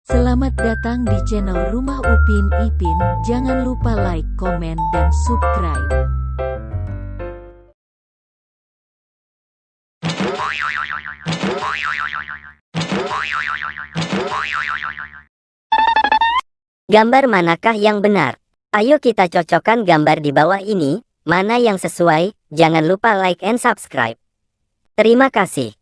Selamat datang di channel Rumah Upin Ipin. Jangan lupa like, komen, dan subscribe. Gambar manakah yang benar? Ayo kita cocokkan gambar di bawah ini, mana yang sesuai. Jangan lupa like and subscribe. Terima kasih.